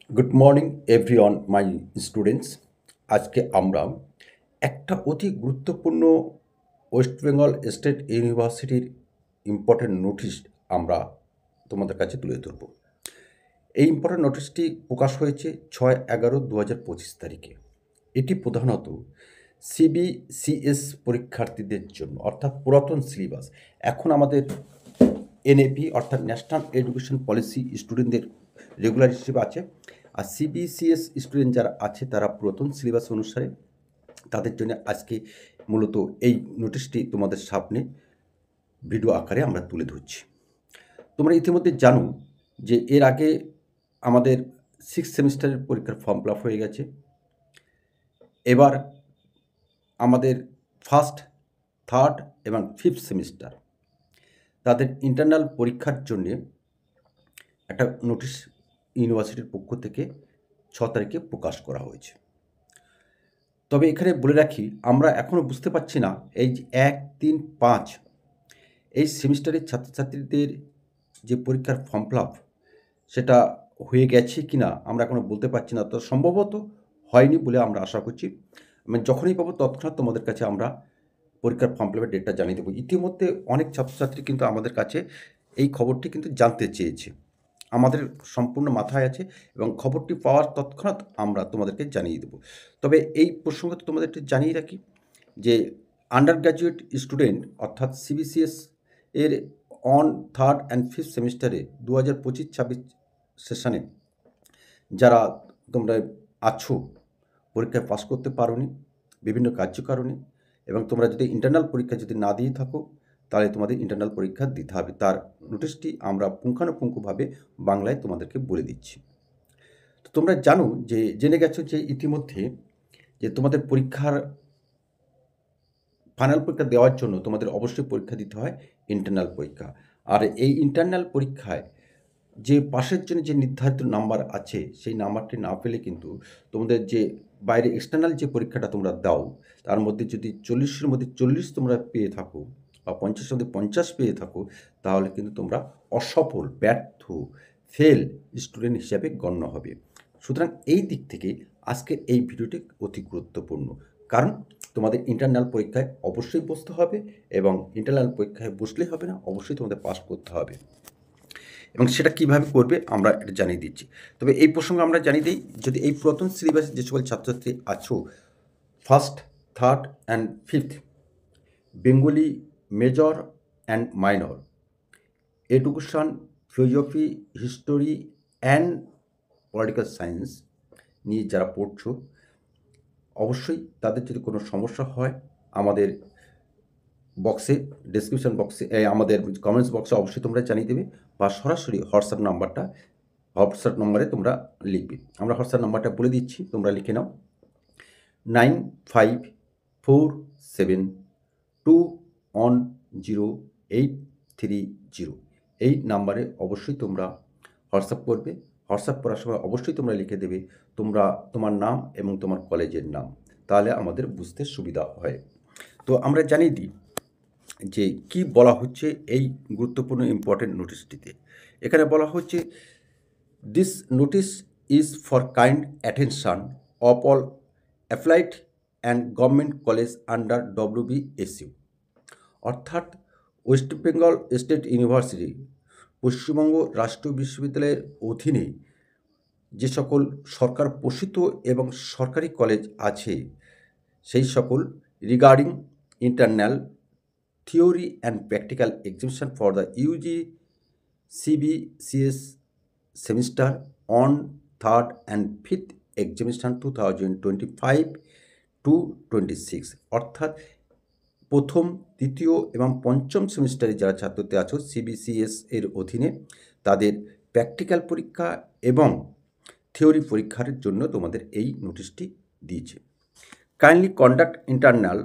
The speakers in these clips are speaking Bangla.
Good morning everyone my students. আজকে আমরা একটা অতি গুরুত্বপূর্ণ ওয়েস্ট বেঙ্গল স্টেট ইউনিভার্সিটির ইম্পর্টেন্ট নোটিশ আমরা তোমাদের কাছে তুলে ধরব। এই ইম্পর্টেন্ট নোটিশটি প্রকাশ হয়েছে 6/11/2025 তারিখে। এটি প্রধানত সিবিসিএস পরীক্ষার্থীদের জন্য, অর্থাৎ পুরাতন সিলেবাস। এখন আমাদের এনএপি অর্থাৎ ন্যাশনাল এডুকেশন পলিসি স্টুডেন্টদের রেগুলার হিসেবে আছে, আর সিবিসিএস স্টুডেন্ট যারা আছে তারা পুরাতন সিলেবাস অনুসারে তাদের জন্য আজকে মূলত এই নোটিশটি তোমাদের সামনে ভিডিও আকারে আমরা তুলে ধরছি। তোমরা ইতিমধ্যে জানো যে এর আগে আমাদের 6 সেমিস্টারের পরীক্ষার ফর্ম ফিল আপ হয়ে গেছে। এবার আমাদের ফার্স্ট, থার্ড এবং ফিফথ সেমিস্টার তাদের ইন্টারনাল পরীক্ষার জন্যে একটা নোটিশ ইউনিভার্সিটির পক্ষ থেকে 6 তারিখে প্রকাশ করা হয়েছে। তবে এখানে বলে রাখি, আমরা এখনও বুঝতে পারছি না এই যে 1, 3, 5 এই সেমিস্টারের ছাত্রছাত্রীদের যে পরীক্ষার ফর্ম ফিল আপ সেটা হয়ে গেছে কি না আমরা এখনও বলতে পারছি না। তো সম্ভবত হয়নি বলে আমরা আশা করছি। মানে যখনই পাবো তৎক্ষণাৎ তোমাদের কাছে আমরা পরীক্ষার ফর্ম ফিল আপের ডেটটা জানিয়ে দেবো। ইতিমধ্যে অনেক ছাত্রছাত্রী কিন্তু আমাদের কাছে এই খবরটি কিন্তু জানতে চেয়েছে। আমাদের সম্পূর্ণ মাথায় আছে এবং খবরটি পাওয়ার তৎক্ষণাৎ আমরা তোমাদেরকে জানিয়ে দেবো। তবে এই প্রসঙ্গে তো তোমাদের একটু জানিয়ে রাখি যে আন্ডার গ্র্যাজুয়েট স্টুডেন্ট অর্থাৎ সিবিসিএস এর অন থার্ড অ্যান্ড ফিফথ সেমিস্টারে 2025-26 সেশনে যারা তোমরা আছো, পরীক্ষায় পাস করতে পারোনি বিভিন্ন কার্যকারণে, এবং তোমরা যদি ইন্টারনাল পরীক্ষা যদি না দিয়ে থাকো তাহলে তোমাদের ইন্টারনাল পরীক্ষা দিতে হবে। তার নোটিশটি আমরা পুঙ্খানুপুঙ্খভাবে বাংলায় তোমাদেরকে বলে দিচ্ছি। তো তোমরা জানো যে জেনে গেছো যে ইতিমধ্যে যে তোমাদের পরীক্ষার ফাইনাল পরীক্ষা দেওয়ার জন্য তোমাদের অবশ্যই পরীক্ষা দিতে হয় ইন্টারনাল পরীক্ষা। আর এই ইন্টারনাল পরীক্ষায় যে পাশের জন্য যে নির্ধারিত নাম্বার আছে সেই নাম্বারটি না পেলে কিন্তু তোমাদের যে বাইরে এক্সটার্নাল যে পরীক্ষাটা তোমরা দাও তার মধ্যে যদি 40-এর মধ্যে 40 তোমরা পেয়ে থাকো বা 50-এর মধ্যে 50 পেয়ে থাকো তাহলে কিন্তু তোমরা অসফল, ব্যর্থ, ফেল স্টুডেন্ট হিসাবে গণ্য হবে। সুতরাং এই দিক থেকে আজকের এই ভিডিওটি অতি গুরুত্বপূর্ণ, কারণ তোমাদের ইন্টারনাল পরীক্ষায় অবশ্যই বসতে হবে এবং ইন্টারনাল পরীক্ষায় বসলেই হবে না, অবশ্যই তোমাদের পাস করতে হবে। এবং সেটা কীভাবে করবে আমরা এটা জানিয়ে দিচ্ছি। তবে এই প্রসঙ্গে আমরা জানিয়ে দিই, যদি এই পুরাতন সিলেবাসে যে সকল ছাত্রছাত্রী আছো first, third and fifth Bengali major and minor, education, philosophy, history and political science নিয়ে যারা পড়ছো, অবশ্যই তাদের যদি কোনো সমস্যা হয় আমাদের বক্সে, ডেসক্রিপশন বক্সে, আমাদের কমেন্টস বক্সে অবশ্যই তোমরা জানিয়ে দেবে বা সরাসরি হোয়াটসঅ্যাপ নম্বরে তোমরা লিখবে। আমরা হোয়াটসঅ্যাপ নাম্বারটা বলে দিচ্ছি, তোমরা লিখে নাও 9547210830। এই নাম্বারে অবশ্যই তোমরা হোয়াটসঅ্যাপ করবে। হোয়াটসঅ্যাপ করার সময় অবশ্যই তোমরা লিখে দেবে তোমার নাম এবং তোমার কলেজের নাম, তাহলে আমাদের বুঝতে সুবিধা হয়। তো আমরা জানিয়ে দিই যে কি বলা হচ্ছে এই গুরুত্বপূর্ণ ইম্পর্টেন্ট নোটিশটিতে। এখানে বলা হচ্ছে, this notice is for kind attention of all applied and government college under WBSU, অর্থাৎ West Bengal state university Paschimbanga রাষ্ট্রীয় বিশ্ববিদ্যালয়ের অধীনে যে সকল সরকার পোষিত এবং সরকারি কলেজ আছে সেই সকল regarding internal theory and practical examination for the UG CBCS semester on 3rd and 5th examination 2025-26, অর্থাৎ প্রথম, দ্বিতীয় এবং পঞ্চম সেমিস্টারে যারা ছাত্রতে আছো সিবিসিএস এর অধীনে তাদের প্র্যাকটিক্যাল পরীক্ষা এবং থিওরি পরীক্ষার জন্য তোমাদের এই নোটিশটি দিয়েছে। Kindly conduct internal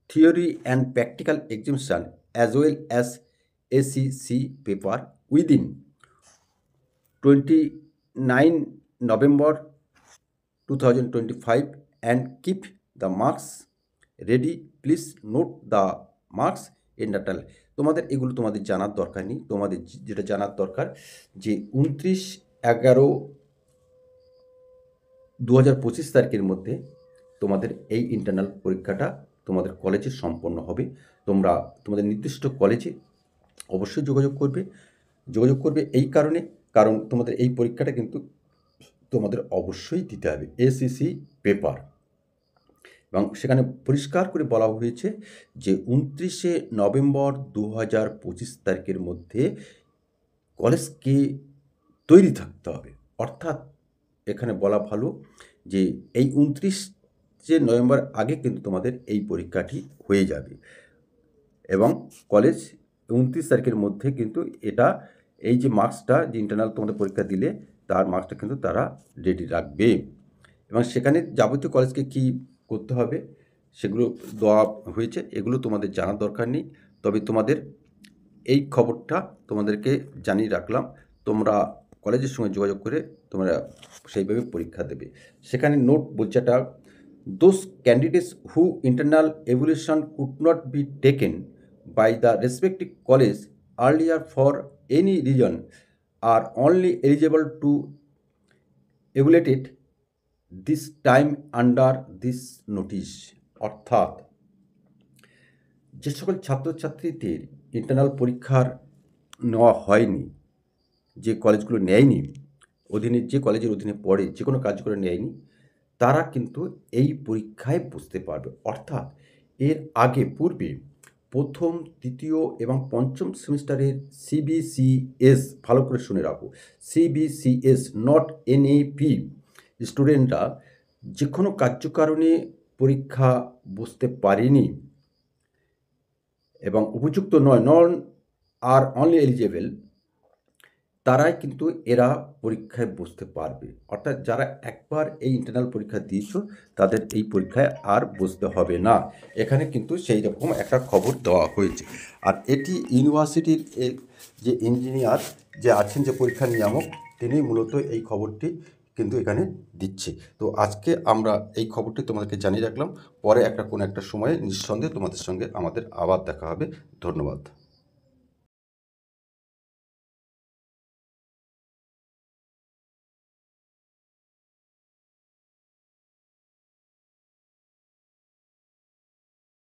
theory and practical examination as well as ACC paper within 29 November 2025 and keep the marks ready. Please note the marks in the table. তোমাদের এগুলো তোমাদের জানার দরকার নেই। তোমাদের যেটা জানার দরকার যে 29/11 2025 তারিখের মধ্যে তোমাদের এই ইন্টারনাল পরীক্ষাটা তোমাদের কলেজে সম্পন্ন হবে। তোমরা তোমাদের নির্দিষ্ট কলেজে অবশ্যই যোগাযোগ করবে এই কারণ তোমাদের এই পরীক্ষাটা কিন্তু তোমাদের অবশ্যই দিতে হবে এসইসি পেপার, এবং সেখানে পরিষ্কার করে বলা হয়েছে যে 29শে নভেম্বর 2025 তারিখের মধ্যে কলেজকে তৈরি থাকতে হবে। অর্থাৎ এখানে বলা ভালো যে এই 29শে নভেম্বর আগে কিন্তু তোমাদের এই পরীক্ষাটি হয়ে যাবে, এবং কলেজ 29 তারিখের মধ্যে কিন্তু এই যে মার্কসটা, যে ইন্টারনাল তোমাদের পরীক্ষা দিলে তার মার্কসটা কিন্তু তারা রেডি রাখবে, এবং সেখানে যাবতীয় কলেজকে কী করতে হবে সেগুলো দেওয়া হয়েছে। এগুলো তোমাদের জানার দরকার নেই, তবে তোমাদের এই খবরটা তোমাদেরকে জানিয়ে রাখলাম। তোমরা কলেজের সঙ্গে যোগাযোগ করে তোমরা সেইভাবে পরীক্ষা দেবে। সেখানে নোট বলছে একটা, those candidates who internal evaluation could not be taken by the respective college earlier for any reason are only eligible to evaluate this time under this notice। অর্থাৎ যে সকল ছাত্রছাত্রীদের ইন্টারনাল পরীক্ষার নেওয়া হয়নি, যে কলেজগুলো নেয়নি, যে কলেজের অধীনে পড়ে যে কোনো কার্যক্রম নেয়নি, তারা কিন্তু এই পরীক্ষায় বসতে পারবে। অর্থাৎ এর পূর্বে প্রথম, তৃতীয় এবং পঞ্চম সেমিস্টারের সিবিসিএস, ভালো করে শুনে রাখো, সিবিসিএস নট এনএপি স্টুডেন্টরা যে কোনো কার্যকারণে পরীক্ষা বসতে পারেনি এবং উপযুক্ত নয়, নন আর অনলি এলিজেবল, তারাই কিন্তু এরা পরীক্ষায় বসতে পারবে। অর্থাৎ যারা একবার এই ইন্টারনাল পরীক্ষা দিয়েছ তাদের এই পরীক্ষায় আর বসতে হবে না। এখানে কিন্তু সেই রকম একটা খবর দেওয়া হয়েছে। আর এটি ইউনিভার্সিটির যে ইঞ্জিনিয়ার যে আছেন, যে পরীক্ষা নিয়ামক, তিনি মূলত এই খবরটি কিন্তু এখানে দিচ্ছে। তো আজকে আমরা এই খবরটি তোমাদেরকে জানিয়ে রাখলাম। পরে কোনো একটা সময়ে নিঃসন্দেহে তোমাদের সঙ্গে আমাদের আবার দেখা হবে। ধন্যবাদ।